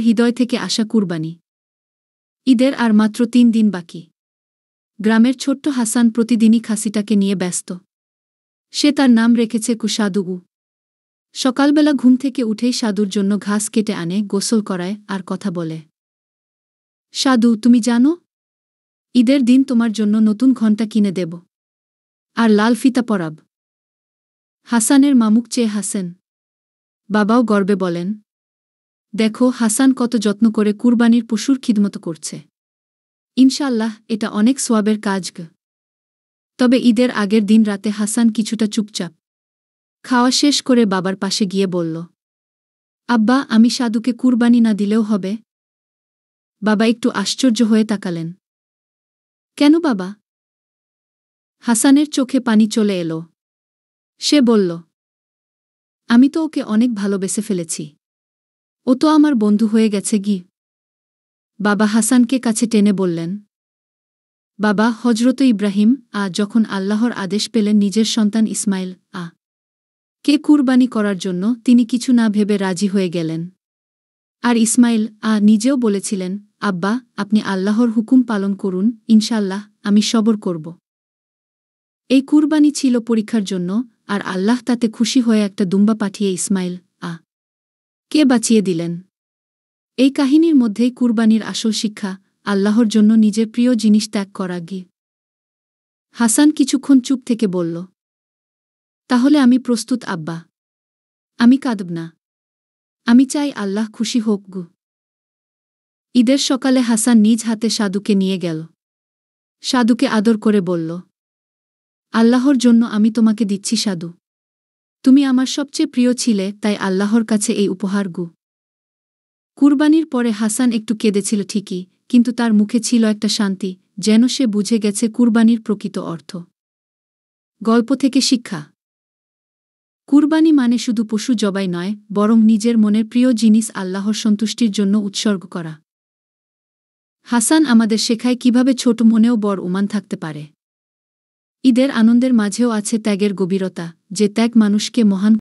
হৃদয় থেকে আসা কুরবানি। ঈদের আর মাত্র ৩ দিন বাকি। গ্রামের ছোট্ট হাসান প্রতিদিনই খাসিটাকে নিয়ে ব্যস্ত। সে তার নাম রেখেছে কুসাদুগু। সকালবেলা ঘুম থেকে উঠেই সাদুর জন্য ঘাস কেটে আনে, গোসল করায় আর কথা বলে। সাদু, তুমি জানো, ঈদের দিন তোমার জন্য নতুন ঘণ্টা কিনে দেব, আর লাল ফিতা পরাব। হাসানের মামুক চেয়ে হাসেন। বাবাও গর্বে বলেন, দেখো হাসান কত যত্ন করে কুরবানির পশুর খিদমত করছে। ইনশাআল্লাহ এটা অনেক সোয়াবের কাজ। তবে ঈদের আগের দিন রাতে হাসান কিছুটা চুপচাপ। খাওয়া শেষ করে বাবার পাশে গিয়ে বলল, আব্বা, আমি সাদুকে কুরবানি না দিলেও হবে? বাবা একটু আশ্চর্য হয়ে তাকালেন। কেন বাবা? হাসানের চোখে পানি চলে এলো। সে বলল, আমি তো ওকে অনেক ভালোবেসে ফেলেছি। ও তো আমার বন্ধু হয়ে গেছে গি। বাবা হাসানকে কাছে টেনে বললেন, বাবা, হজরত ইব্রাহিম যখন আল্লাহর আদেশ পেলেন নিজের সন্তান ইসমাইল কে কুরবানি করার জন্য, তিনি কিছু না ভেবে রাজি হয়ে গেলেন। আর ইসমাইল নিজেও বলেছিলেন, আব্বা, আপনি আল্লাহর হুকুম পালন করুন, ইনশাআল্লাহ আমি সবর করব। এই কুরবানি ছিল পরীক্ষার জন্য, আর আল্লাহ তাতে খুশি হয়ে একটা দুম্বা পাঠিয়ে ইসমাইল কে বাঁচিয়ে দিলেন। এই কাহিনীর মধ্যেই কুরবানির আসল শিক্ষা, আল্লাহর জন্য নিজের প্রিয় জিনিস ত্যাগ করা। হাসান কিছুক্ষণ চুপ থেকে বলল, তাহলে আমি প্রস্তুত আব্বা। আমি কাঁদব না। আমি চাই আল্লাহ খুশি হোক গু। ঈদের সকালে হাসান নিজ হাতে সাদুকে নিয়ে গেল। সাদুকে আদর করে বলল, আল্লাহর জন্য আমি তোমাকে দিচ্ছি সাদু। তুমি আমার সবচেয়ে প্রিয় ছিলে, তাই আল্লাহর কাছে এই উপহার গু। কুরবানির পরে হাসান একটু কেঁদেছিল ঠিকই, কিন্তু তার মুখে ছিল একটা শান্তি, যেন সে বুঝে গেছে কুরবানির প্রকৃত অর্থ। গল্প থেকে শিক্ষা। কুরবানি মানে শুধু পশু জবাই নয়, বরং নিজের মনের প্রিয় জিনিস আল্লাহর সন্তুষ্টির জন্য উৎসর্গ করা। হাসান আমাদের শেখায় কিভাবে ছোট মনেও বড় ঈমান থাকতে পারে। ঈদের আনন্দের মাঝেও আছে ত্যাগের গভীরতা, যে ত্যাগ মানুষকে মহান